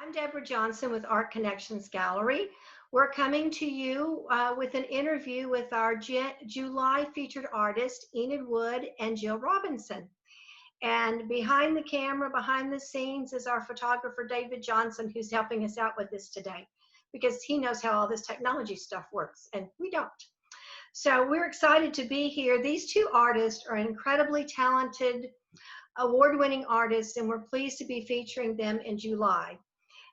I'm Deborah Johnson with Art Connections Gallery. We're coming to you with an interview with our July featured artist, Enid Wood and Jill Robinson. And behind the camera, behind the scenes, is our photographer, David Johnson, who's helping us out with this today because he knows how all this technology stuff works, and we don't. So we're excited to be here. These two artists are incredibly talented, award-winning artists, and we're pleased to be featuring them in July.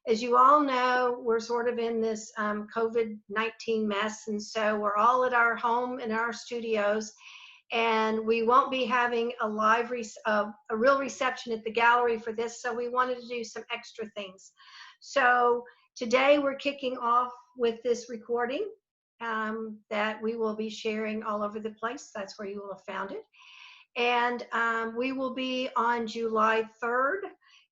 As you all know, we're sort of in this COVID-19 mess, and so we're all at our home in our studios, and we won't be having a live, a real reception at the gallery for this, so we wanted to do some extra things. So today we're kicking off with this recording that we will be sharing all over the place. That's where you will have found it. And we will be on July 3rd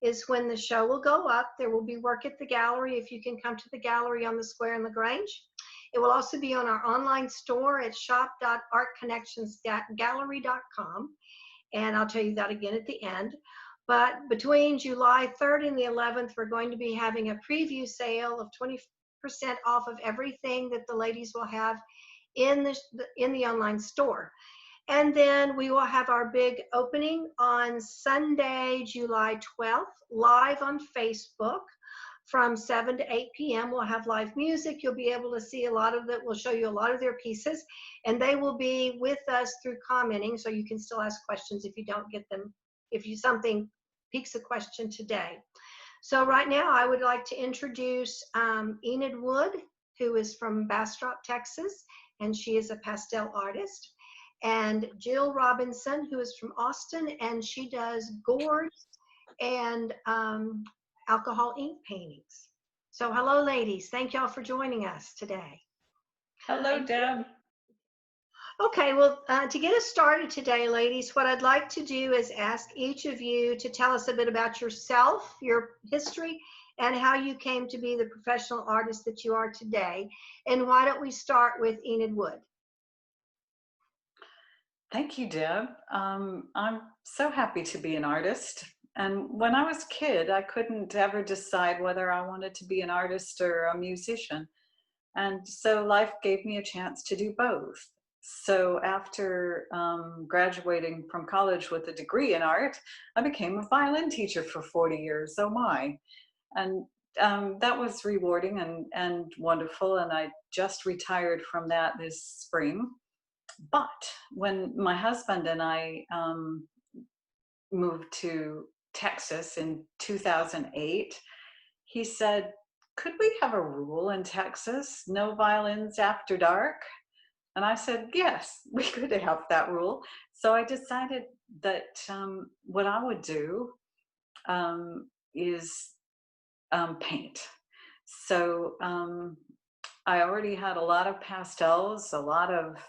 is when the show will go up. There will be work at the gallery if you can come to the gallery on the square in LaGrange. It will also be on our online store at shop.artconnectionsgallery.com. And I'll tell you that again at the end. But between July 3rd and the 11th, we're going to be having a preview sale of 20% off of everything that the ladies will have in the online store. And then we will have our big opening on Sunday, July 12th, live on Facebook from 7 to 8 p.m. We'll have live music. You'll be able to see a lot of that. We'll show you a lot of their pieces, and they will be with us through commenting, so you can still ask questions if you don't get them, if something piques a question today. So right now, I would like to introduce Enid Wood, who is from Bastrop, Texas, and she is a pastel artist. And Jill Robinson, who is from Austin, and she does gourds and alcohol ink paintings. So hello, ladies. Thank y'all for joining us today. Hello, Deb. Okay, well, to get us started today, ladies, what I'd like to do is ask each of you to tell us a bit about yourself, your history, and how you came to be the professional artist that you are today. And why don't we start with Enid Wood? Thank you, Deb. I'm so happy to be an artist. And when I was a kid, I couldn't ever decide whether I wanted to be an artist or a musician. And so life gave me a chance to do both. So after graduating from college with a degree in art, I became a violin teacher for 40 years. Oh my. And that was rewarding and wonderful. And I just retired from that this spring. But when my husband and I moved to Texas in 2008, he said, could we have a rule in Texas, no violins after dark? And I said, yes, we could have that rule. So I decided that what I would do is paint. So I already had a lot of pastels, a lot of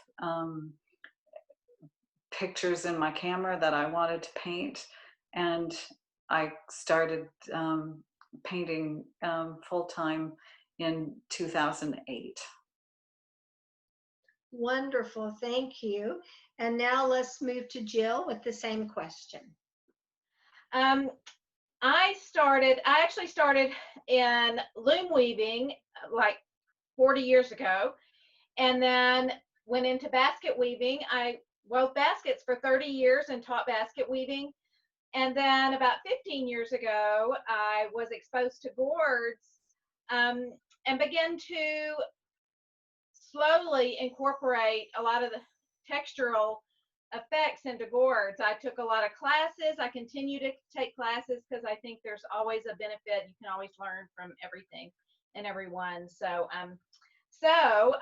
pictures in my camera that I wanted to paint, and I started painting full-time in 2008. Wonderful, thank you. And now let's move to Jill with the same question. I actually started in loom weaving like 40 years ago, and then went into basket weaving. I wove baskets for 30 years and taught basket weaving. And then about 15 years ago, I was exposed to gourds and began to slowly incorporate a lot of the textural effects into gourds. I took a lot of classes. I continue to take classes because I think there's always a benefit. You can always learn from everything and everyone. So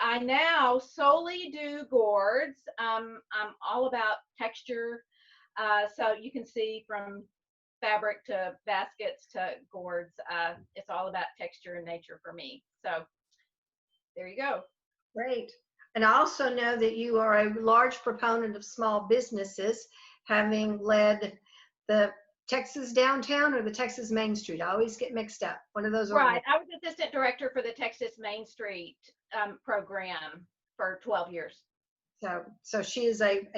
I now solely do gourds. I'm all about texture. So you can see from fabric to baskets to gourds, it's all about texture and nature for me. So there you go. Great. And I also know that you are a large proponent of small businesses, having led the Texas Downtown or the Texas Main Street. I always get mixed up. One of those. Right. I was assistant director for the Texas Main Street program for 12 years. So she is a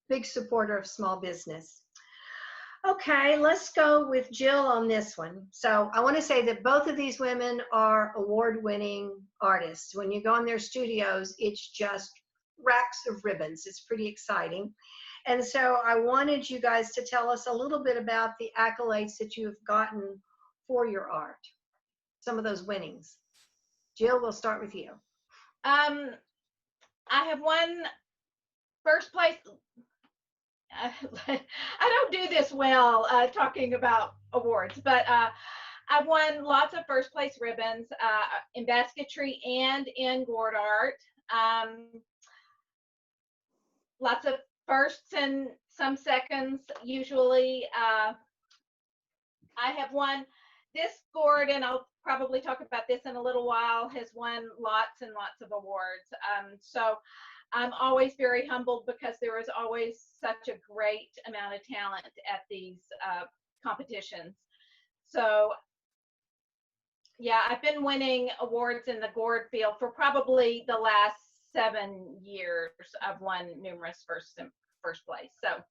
big supporter of small business. Okay, let's go with Jill on this one. So I want to say that both of these women are award-winning artists. When you go in their studios, it's just racks of ribbons. It's pretty exciting. And so I wanted you guys to tell us a little bit about the accolades that you have gotten for your art, some of those winnings. Jill, we'll start with you. I have won first place. I don't do this well talking about awards, but I've won lots of first place ribbons in basketry and in gourd art. Lots of firsts and some seconds usually. I have won this gourd, and I'll probably talk about this in a little while, has won lots and lots of awards. So I'm always very humbled because there is always such a great amount of talent at these competitions. So yeah, I've been winning awards in the gourd field for probably the last 7 years. I've won numerous first place. So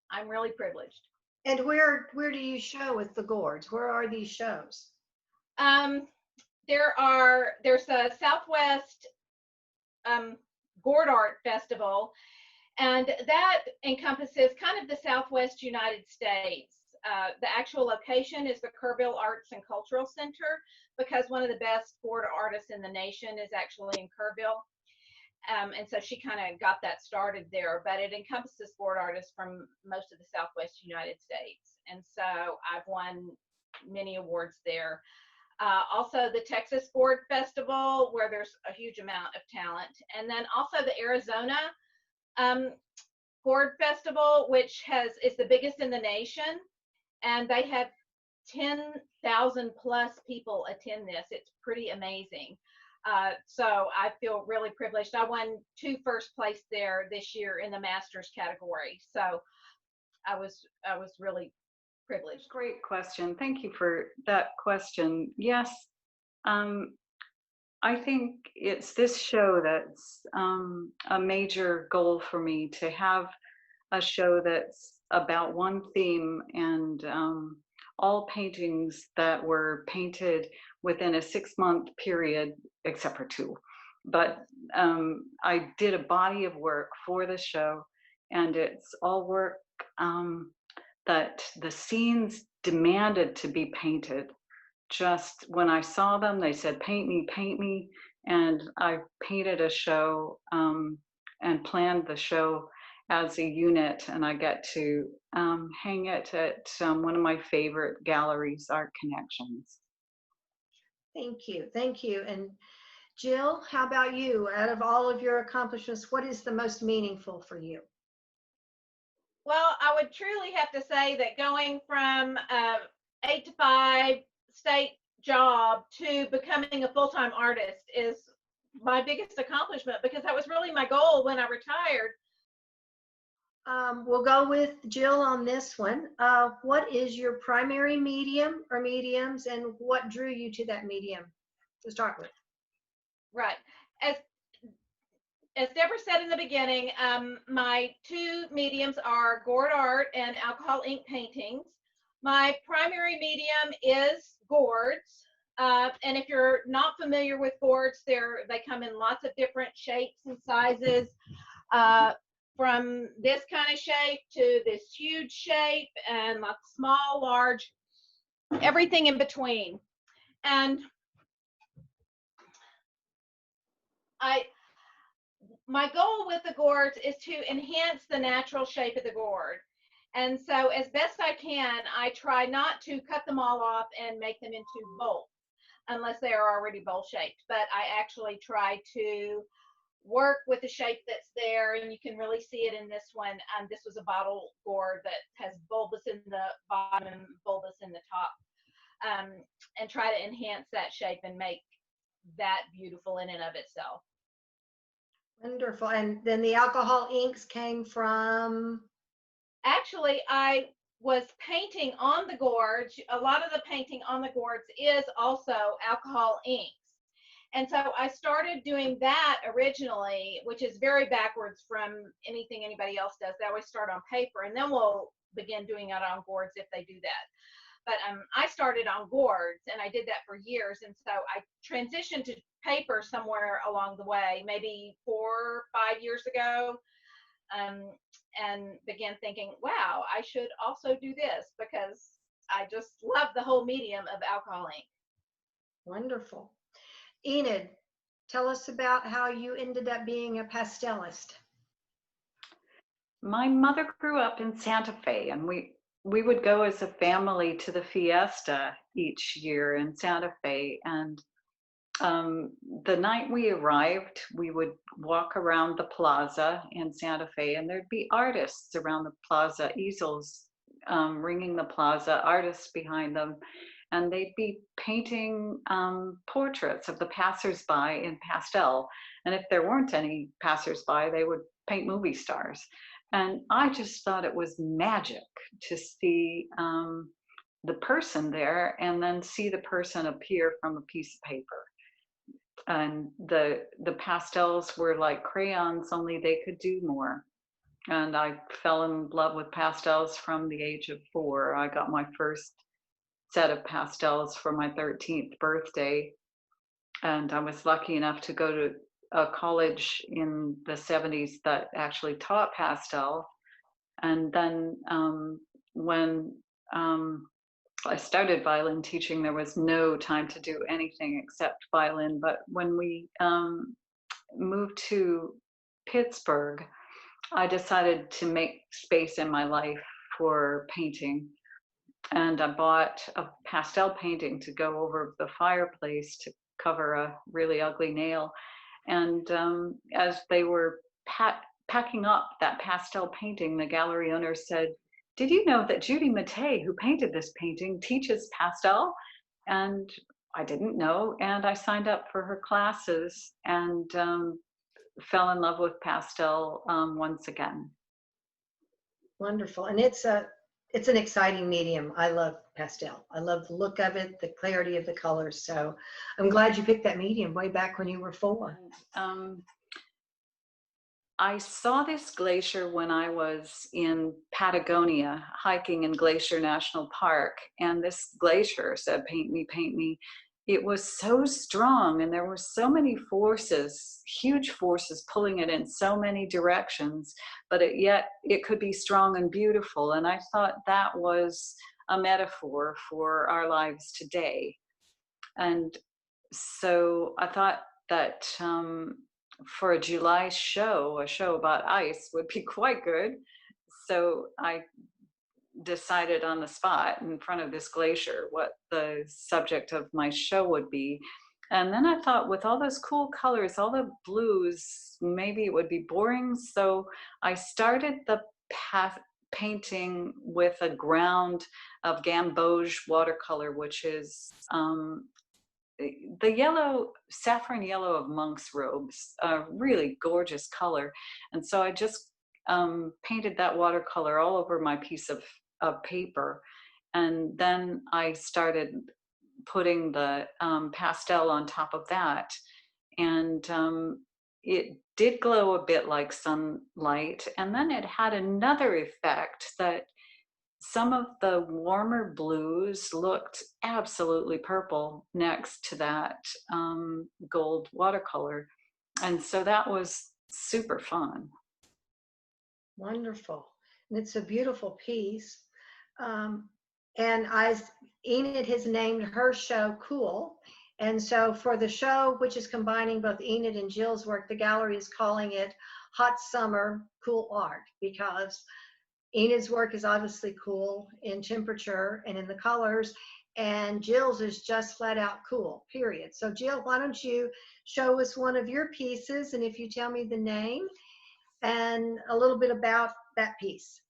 I'm really privileged. And where do you show with the gourds? Where are these shows? There's a Southwest Gourd Art Festival, and that encompasses kind of the Southwest United States. The actual location is the Kerrville Arts and Cultural Center, because one of the best gourd artists in the nation is actually in Kerrville. And so she kind of got that started there, but it encompasses gourd artists from most of the Southwest United States. And so I've won many awards there. Also the Texas Gourd Festival, where there's a huge amount of talent. And then also the Arizona Gourd Festival, which is the biggest in the nation. And they have 10,000 plus people attend this. It's pretty amazing. So I feel really privileged. I won 2 first place there this year in the masters category. So I was really privileged. Great question. Thank you for that question. Yes, I think it's this show that's a major goal for me, to have a show that's about one theme, and all paintings that were painted within a 6-month period, except for 2. But I did a body of work for the show, and it's all work that the scenes demanded to be painted. Just when I saw them, they said, paint me, and I painted a show and planned the show as a unit, and I get to hang it at one of my favorite galleries, Art Connections. Thank you. And Jill, how about you? Out of all of your accomplishments, what is the most meaningful for you? Well, I would truly have to say that going from 8 to 5 state job to becoming a full-time artist is my biggest accomplishment, because that was really my goal when I retired. We'll go with Jill on this one. What is your primary medium or mediums, and what drew you to that medium to start with? Right. As Deborah said in the beginning, my 2 mediums are gourd art and alcohol ink paintings. My primary medium is gourds. And if you're not familiar with gourds, they come in lots of different shapes and sizes, from this kind of shape to this huge shape, and lots of small, large, everything in between. And my goal with the gourds is to enhance the natural shape of the gourd. And so as best I can, I try not to cut them all off and make them into bowls, unless they are already bowl shaped. But I actually try to work with the shape that's there, and you can really see it in this one. This was a bottle gourd that has bulbous in the bottom and bulbous in the top, and try to enhance that shape and make that beautiful in and of itself. Wonderful. And then the alcohol inks came from? Actually, I was painting on the gourds. A lot of the painting on the gourds is also alcohol inks. And so I started doing that originally, which is very backwards from anything anybody else does. They always start on paper, and then we'll begin doing it on gourds if they do that. But I started on gourds, and I did that for years. And so I transitioned to paper somewhere along the way, maybe 4 or 5 years ago, and began thinking, wow, I should also do this because I just love the whole medium of alcohol ink. Wonderful. Enid, tell us about how you ended up being a pastelist. My mother grew up in Santa Fe, and we would go as a family to the fiesta each year in Santa Fe. And the night we arrived, we would walk around the plaza in Santa Fe, and there'd be artists around the plaza, easels ringing the plaza, artists behind them, and they'd be painting portraits of the passersby in pastel. And if there weren't any passersby, they would paint movie stars. And I just thought it was magic to see the person there and then see the person appear from a piece of paper. And the pastels were like crayons, only they could do more. And I fell in love with pastels from the age of 4. I got my first set of pastels for my 13th birthday. And I was lucky enough to go to a college in the 70s that actually taught pastel. And then when I started violin teaching, there was no time to do anything except violin. But when we moved to Pittsburgh, I decided to make space in my life for painting. And I bought a pastel painting to go over the fireplace to cover a really ugly nail. And as they were packing up that pastel painting, the gallery owner said, "Did you know that Judy Mattei, who painted this painting, teaches pastel?" And I didn't know, and I signed up for her classes and fell in love with pastel once again. Wonderful. And it's an exciting medium. I love pastel. I love the look of it, the clarity of the colors. So I'm glad you picked that medium way back when you were 4. I saw this glacier when I was in Patagonia, hiking in Glacier National Park, and this glacier said, "Paint me, paint me." It was so strong, and there were so many forces, huge forces pulling it in so many directions, but yet it could be strong and beautiful. And I thought that was a metaphor for our lives today. And so I thought that for a July show, a show about ice would be quite good. So I decided on the spot in front of this glacier what the subject of my show would be. And then I thought, with all those cool colors, all the blues, maybe it would be boring. So I started the painting with a ground of gamboge watercolor, which is the yellow, saffron yellow of monk's robes, a really gorgeous color. And so I just painted that watercolor all over my piece of paper. And then I started putting the pastel on top of that. And it did glow a bit like sunlight. And then it had another effect that some of the warmer blues looked absolutely purple next to that gold watercolor. And so that was super fun. Wonderful. And it's a beautiful piece. And Enid has named her show Cool. And so for the show, which is combining both Enid and Jill's work, the gallery is calling it Hot Summer Cool Art, because Enid's work is obviously cool in temperature and in the colors, and Jill's is just flat out cool, period. So Jill, why don't you show us one of your pieces, and if you tell me the name and a little bit about that piece.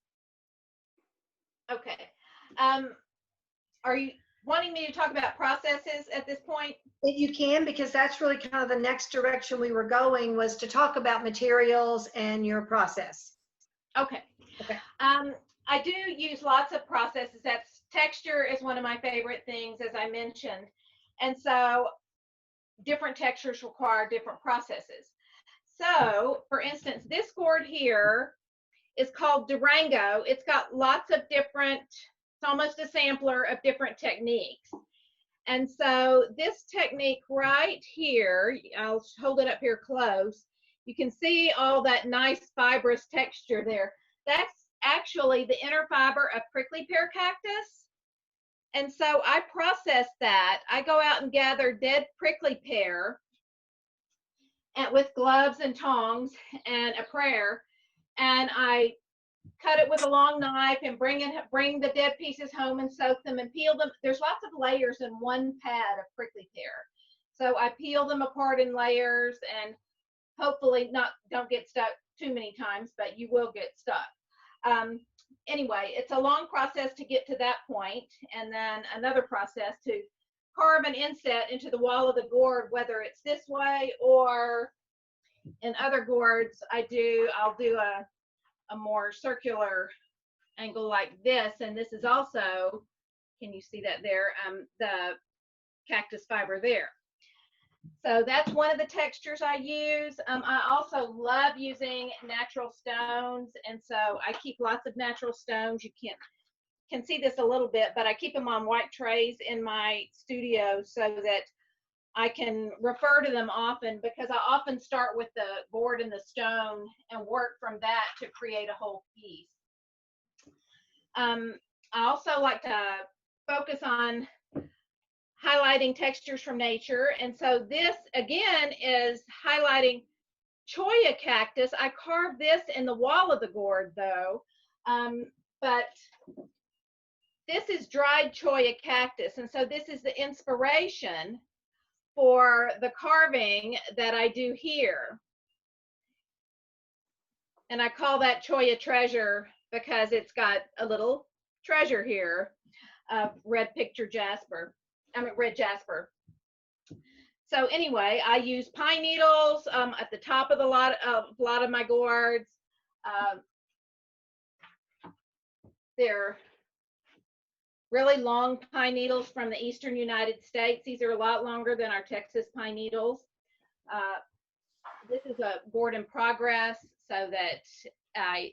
Okay. Are you wanting me to talk about processes at this point? If you can, because that's really kind of the next direction we were going, was to talk about materials and your process. Okay. Okay. I do use lots of processes. That's texture is one of my favorite things, as I mentioned. And so different textures require different processes. So for instance, this gourd here is called Durango. It's got lots of different, it's almost a sampler of different techniques. And so this technique right here, I'll hold it up here close. You can see all that nice fibrous texture there. That's actually the inner fiber of prickly pear cactus. And so I process that. I go out and gather dead prickly pear and with gloves and tongs and a prayer, and I cut it with a long knife and bring the dead pieces home and soak them and peel them. There's lots of layers in one pad of prickly pear. So I peel them apart in layers and hopefully don't get stuck too many times, but you will get stuck. Anyway, it's a long process to get to that point, and then another process to carve an inset into the wall of the gourd, whether it's this way or in other gourds I'll do a more circular angle like this, and this is also, can you see that there, the cactus fiber there. So that's one of the textures I use. I also love using natural stones, and so I keep lots of natural stones. You can see this a little bit, but I keep them on white trays in my studio so that I can refer to them often, because I often start with the board and the stone and work from that to create a whole piece. I also like to focus on highlighting textures from nature. And so this again is highlighting cholla cactus. I carved this in the wall of the gourd though, but this is dried cholla cactus. And so this is the inspiration for the carving that I do here. And I call that cholla treasure because it's got a little treasure here of red jasper. So anyway, I use pine needles at the top of a lot of my gourds. They're really long pine needles from the eastern United States. These are a lot longer than our Texas pine needles. This is a gourd in progress, so that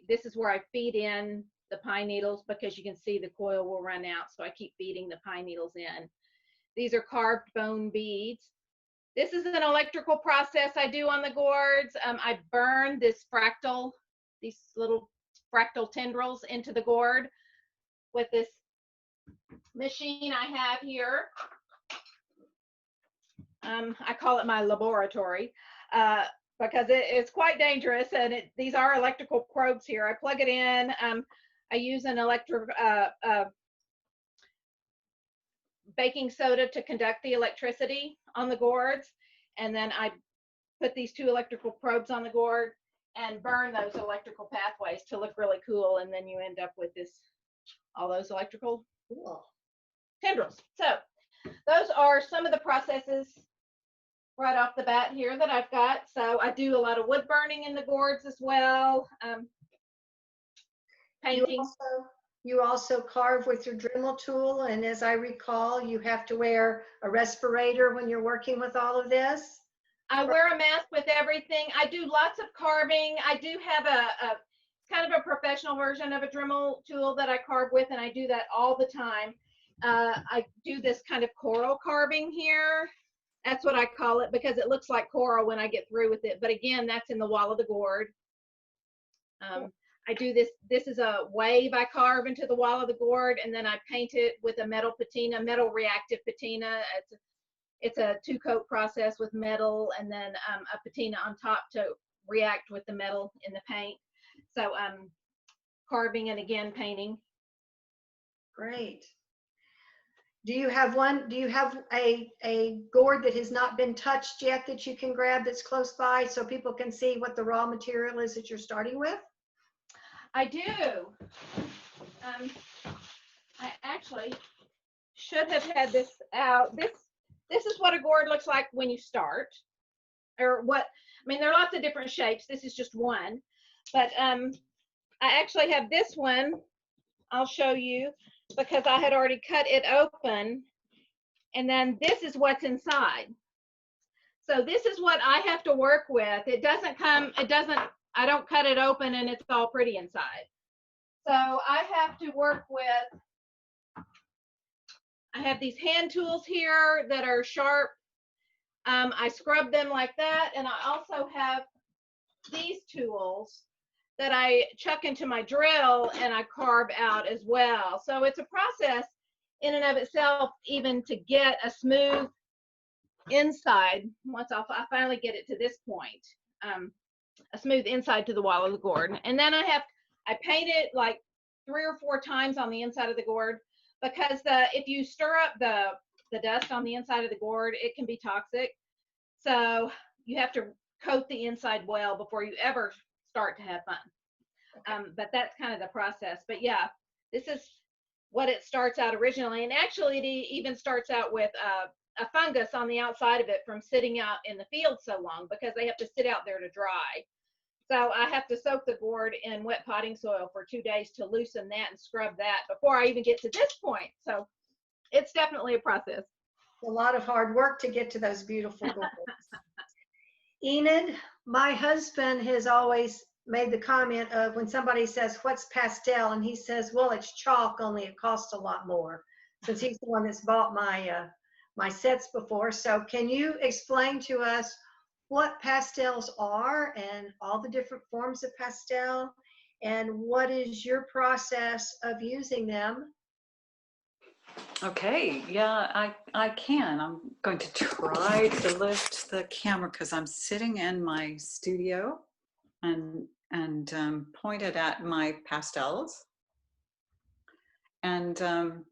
this is where I feed in the pine needles, because you can see the coil will run out, so I keep feeding the pine needles in. These are carved bone beads. This is an electrical process I do on the gourds. I burn these little fractal tendrils into the gourd with this machine I have here. I call it my laboratory because it's quite dangerous, and these are electrical probes here. I plug it in. I use an baking soda to conduct the electricity on the gourds, and then I put these two electrical probes on the gourd and burn those electrical pathways to look really cool, and then you end up with all those electrical tendrils. So those are some of the processes right off the bat here that I've got. So I do a lot of wood burning in the gourds as well, painting. You also carve with your Dremel tool, and as I recall, you have to wear a respirator when you're working with all of this. I wear a mask with everything. I do lots of carving. I do have a kind of a professional version of a Dremel tool that I carve with, and I do that all the time. I do this kind of coral carving here. That's what I call it, because it looks like coral when I get through with it. But again, that's in the wall of the gourd. I do this. This is a wave I carve into the wall of the gourd, and then I paint it with a metal patina, metal reactive patina. It's a two-coat process with metal, and then a patina on top to react with the metal in the paint. So carving and again painting. Great. Do you have a gourd that has not been touched yet that you can grab that's close by so people can see what the raw material is that you're starting with? I do. I actually should have had this out. This is what a gourd looks like when you start, or what, I mean, there are lots of different shapes. This is just one, but I actually have this one. I'll show you, because I had already cut it open, and then this is what's inside. So this is what I have to work with. It doesn't I don't cut it open and it's all pretty inside. So I have to work with, I have these hand tools here that are sharp. I scrub them like that. And I also have these tools that I chuck into my drill and I carve out as well. So it's a process in and of itself, even to get a smooth inside. Once I finally get it to this point, a smooth inside to the wall of the gourd. And then I paint it like 3 or 4 times on the inside of the gourd, because if you stir up the dust on the inside of the gourd, it can be toxic. So you have to coat the inside well before you ever start to have fun. But that's kind of the process. But yeah, this is what it starts out originally. And actually it even starts out with a fungus on the outside of it from sitting out in the field so long, because they have to sit out there to dry. So I have to soak the gourd in wet potting soil for 2 days to loosen that and scrub that before I even get to this point. So it's definitely a process. A lot of hard work to get to those beautiful gourds. Enid, my husband has always made the comment of when somebody says, what's pastel? And he says, well, it's chalk, only it costs a lot more, since he's the one that's bought my sets before. So can you explain to us what pastels are and all the different forms of pastel, and what is your process of using them? Okay, yeah, I can. I'm going to try to lift the camera because I'm sitting in my studio and pointed at my pastels. And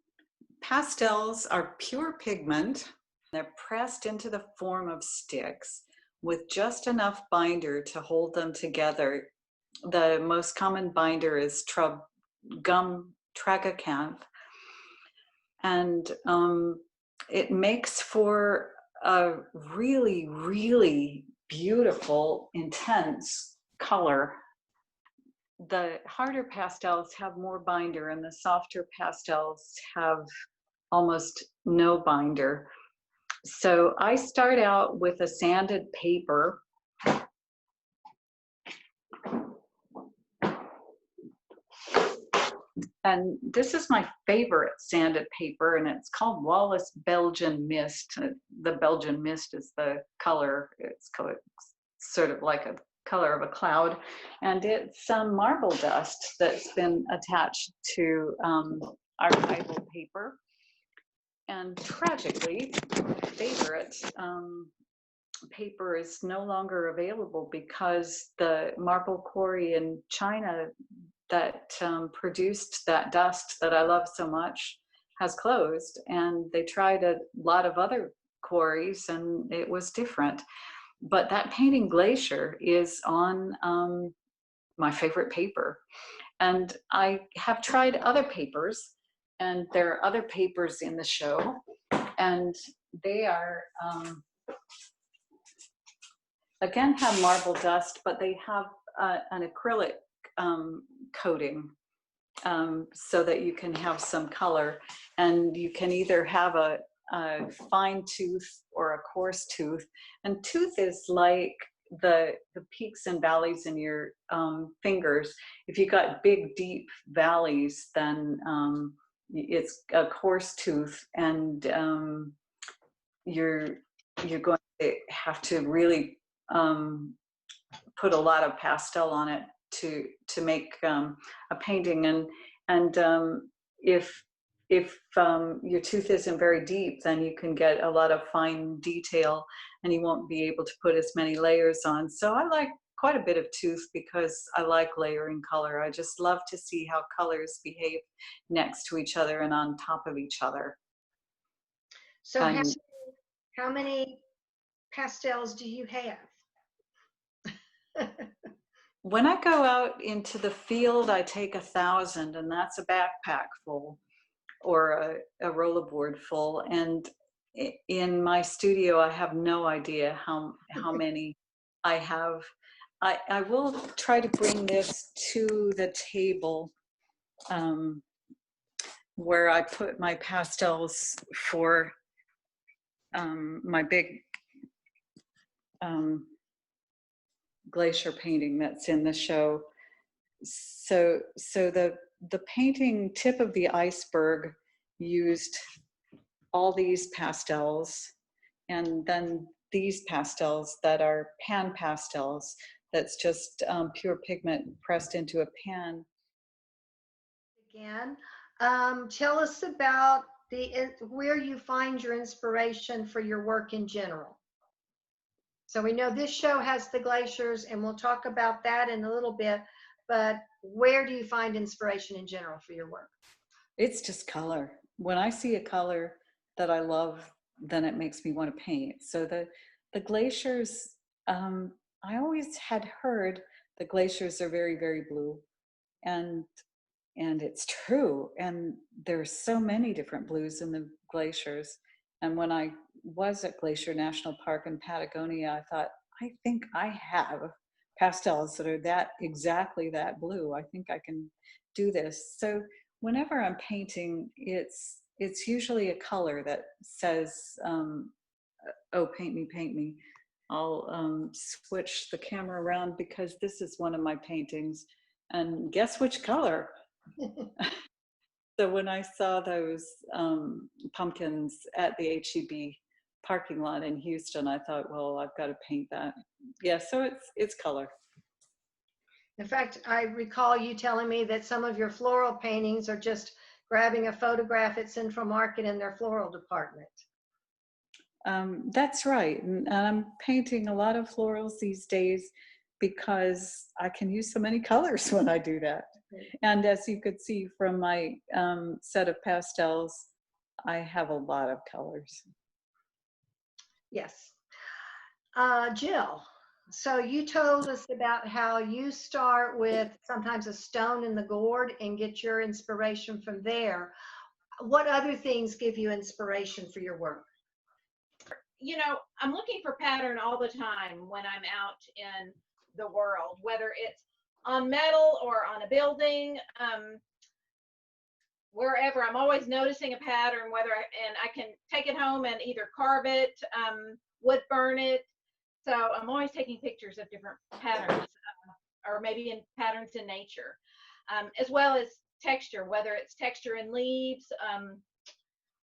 pastels are pure pigment. They're pressed into the form of sticks with just enough binder to hold them together. The most common binder is gum tragacanth. And it makes for a really, really beautiful, intense color. The harder pastels have more binder, and the softer pastels have almost no binder. So I start out with a sanded paper. And this is my favorite sanded paper, and it's called Wallace Belgian Mist. The Belgian Mist is the color. It's sort of like a color of a cloud. And it's some marble dust that's been attached to archival paper. And tragically, my favorite paper is no longer available because the marble quarry in China that produced that dust that I love so much has closed, and they tried a lot of other quarries and it was different. But that painting glacier is on my favorite paper. And I have tried other papers, and there are other papers in the show, and they are again have marble dust, but they have an acrylic coating so that you can have some color, and you can either have a fine tooth or a coarse tooth. And tooth is like the peaks and valleys in your fingers. If you got big deep valleys, then it's a coarse tooth, and you're going to have to really put a lot of pastel on it to make a painting. And if your tooth isn't very deep, then you can get a lot of fine detail, and you won't be able to put as many layers on. So I like quite a bit of tooth because I like layering color. I just love to see how colors behave next to each other and on top of each other. So how many pastels do you have? When I go out into the field, I take 1,000, and that's a backpack full or a rollerboard full. And in my studio, I have no idea how many I have. I will try to bring this to the table where I put my pastels for my big glacier painting that's in the show. So the painting tip of the iceberg used all these pastels, and then these pastels that are pan pastels, that's just pure pigment pressed into a pan. Again, tell us about where you find your inspiration for your work in general. So we know this show has the glaciers, and we'll talk about that in a little bit, but where do you find inspiration in general for your work? It's just color. When I see a color that I love, then it makes me want to paint. So the glaciers, I always had heard the glaciers are very, very blue, and it's true. And there's so many different blues in the glaciers. And when I was at Glacier National Park in Patagonia, I thought, I think I have pastels that are exactly that blue. I think I can do this. So whenever I'm painting, it's usually a color that says, oh, paint me, paint me. I'll switch the camera around because this is one of my paintings. And guess which color? So when I saw those pumpkins at the HEB parking lot in Houston, I thought, well, I've got to paint that. Yeah, so it's color. In fact, I recall you telling me that some of your floral paintings are just grabbing a photograph at Central Market in their floral department. That's right. And I'm painting a lot of florals these days because I can use so many colors when I do that. And as you could see from my set of pastels, I have a lot of colors. Yes. Jill, so you told us about how you start with sometimes a stone in the gourd and get your inspiration from there. What other things give you inspiration for your work? You know, I'm looking for pattern all the time when I'm out in the world, whether it's on metal or on a building, wherever. I'm always noticing a pattern, and I can take it home and either carve it, wood burn it. So I'm always taking pictures of different patterns, or maybe in patterns in nature, as well as texture, whether it's texture in leaves,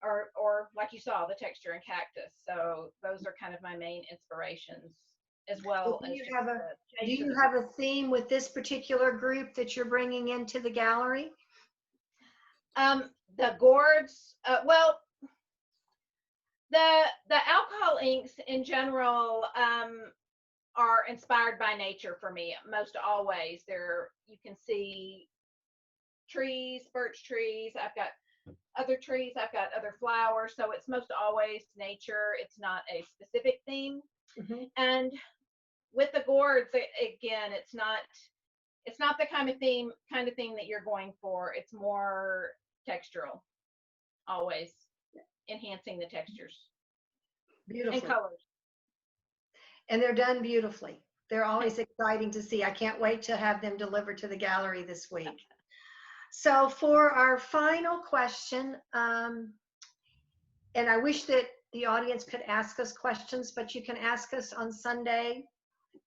or like you saw, the texture in cactus. So those are kind of my main inspirations, as well as do you have a theme with this particular group that you're bringing into the gallery? The gourds, well, the alcohol inks in general are inspired by nature for me, most always. You can see trees, birch trees. I've got other trees, I've got other flowers, so it's most always nature. It's not a specific theme. Mm-hmm. And with the gourds, again, it's not the kind of theme that you're going for. It's more textural, always enhancing the textures. Beautiful. And colors. And they're done beautifully. They're always exciting to see. I can't wait to have them delivered to the gallery this week. So for our final question, and I wish that the audience could ask us questions, but you can ask us on Sunday,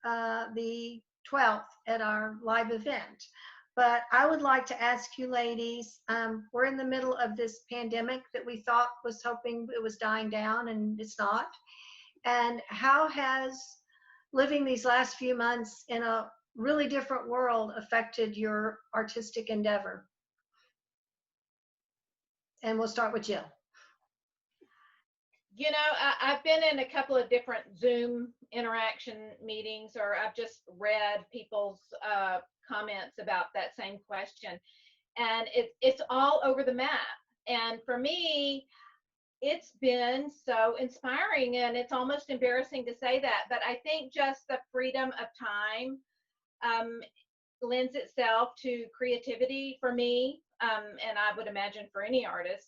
the 12th at our live event. But I would like to ask you ladies, we're in the middle of this pandemic that we was hoping it was dying down, and it's not. And how has living these last few months in a really different world affected your artistic endeavor? And we'll start with Jill. You know, I've been in a couple of different Zoom interaction meetings, or I've just read people's comments about that same question. And it's all over the map. And for me, it's been so inspiring, and it's almost embarrassing to say that, but I think just the freedom of time lends itself to creativity for me, and I would imagine for any artist.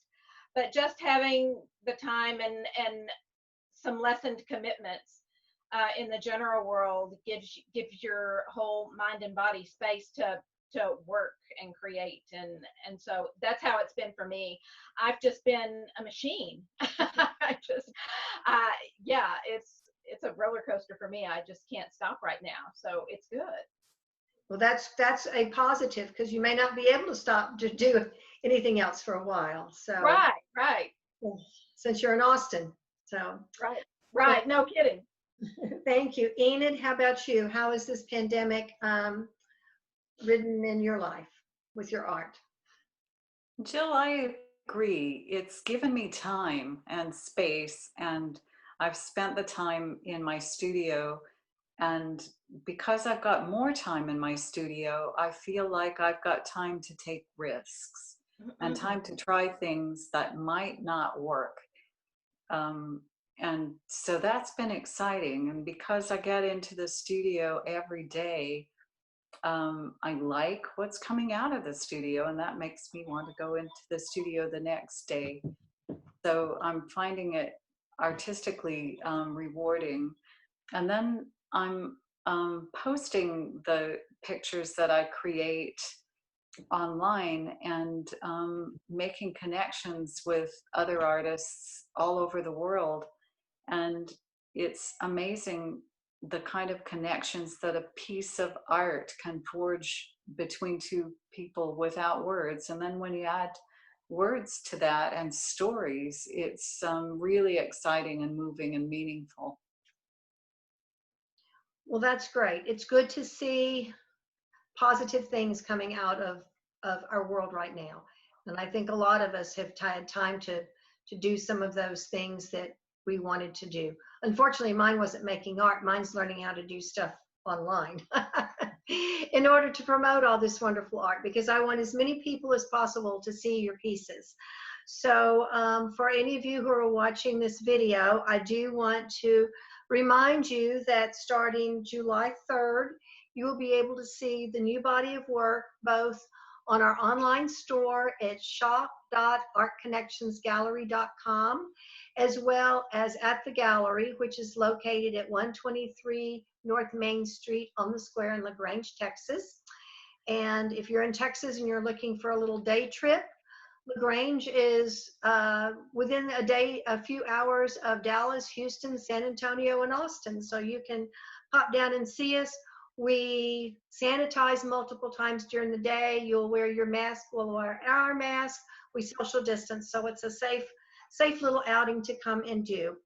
But just having the time and some lessened commitments in the general world gives your whole mind and body space to work and create, and so that's how it's been for me. I've just been a machine. Yeah, it's a roller coaster for me. I just can't stop right now. So it's good. Well, that's a positive, because you may not be able to stop to do anything else for a while. So Right. since you're in Austin, so Right. No kidding. thank you. Enid, how about you? How has this pandemic ridden in your life with your art? Jill, I agree. It's given me time and space, and I've spent the time in my studio. And because I've got more time in my studio, I feel like I've got time to take risks and time to try things that might not work. And so that's been exciting. And because I get into the studio every day, I like what's coming out of the studio, and that makes me want to go into the studio the next day. So I'm finding it artistically rewarding. And then I'm posting the pictures that I create online, and making connections with other artists all over the world. And it's amazing the kind of connections that a piece of art can forge between two people without words. And then when you add words to that and stories, it's really exciting and moving and meaningful. Well, that's great. It's good to see positive things coming out of our world right now. And I think a lot of us have had time to do some of those things that we wanted to do. Unfortunately, mine wasn't making art. Mine's learning how to do stuff online in order to promote all this wonderful art, because I want as many people as possible to see your pieces. So for any of you who are watching this video, I do want to remind you that starting July 3rd, you will be able to see the new body of work both on our online store at shop.artconnectionsgallery.com, as well as at the gallery, which is located at 123 North Main Street on the Square in LaGrange, Texas. And if you're in Texas and you're looking for a little day trip, LaGrange is within a few hours of Dallas, Houston, San Antonio, and Austin. So you can pop down and see us. We sanitize multiple times during the day. You'll wear your mask. We'll wear our mask. We social distance. So it's a safe little outing to come and do.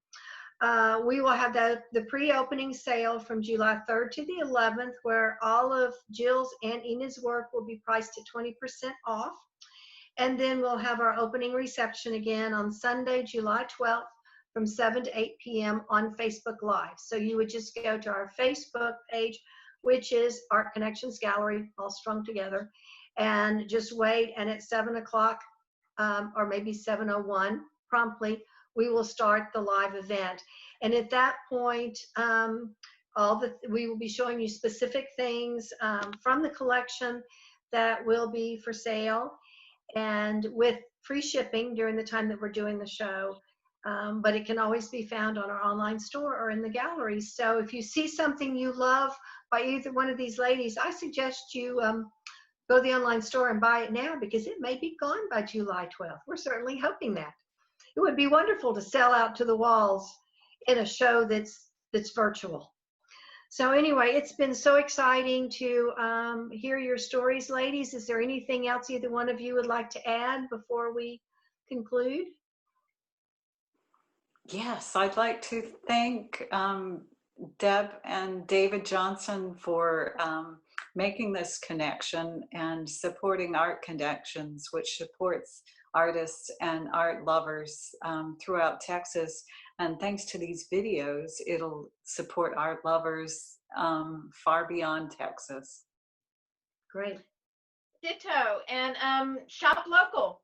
We will have the pre-opening sale from July 3rd to the 11th, where all of Jill's and Enid's work will be priced at 20% off. And then we'll have our opening reception again on Sunday, July 12th from 7 to 8 p.m. on Facebook Live. So you would just go to our Facebook page, which is Art Connections Gallery, all strung together, and just wait. And at 7 o'clock or maybe 7:01 promptly, we will start the live event. And at that point, we will be showing you specific things from the collection that will be for sale, and with free shipping during the time that we're doing the show. But it can always be found on our online store or in the gallery. So if you see something you love by either one of these ladies, I suggest you go to the online store and buy it now, because it may be gone by July 12th. We're certainly hoping that. It would be wonderful to sell out to the walls in a show that's virtual. So anyway, it's been so exciting to hear your stories, ladies. Is there anything else either one of you would like to add before we conclude? Yes, I'd like to thank Deb and David Johnson for making this connection and supporting Art Connections, which supports artists and art lovers throughout Texas. And thanks to these videos, it'll support art lovers far beyond Texas. Great. Ditto. And shop local.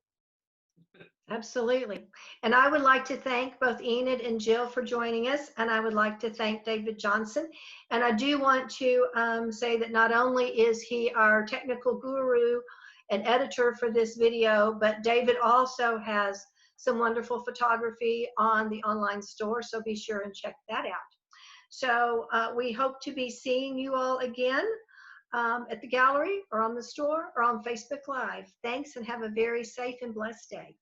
Absolutely. And I would like to thank both Enid and Jill for joining us. And I would like to thank David Johnson. And I do want to say that not only is he our technical guru and editor for this video, but David also has some wonderful photography on the online store. So be sure and check that out. So we hope to be seeing you all again at the gallery or on the store or on Facebook Live. Thanks, and have a very safe and blessed day.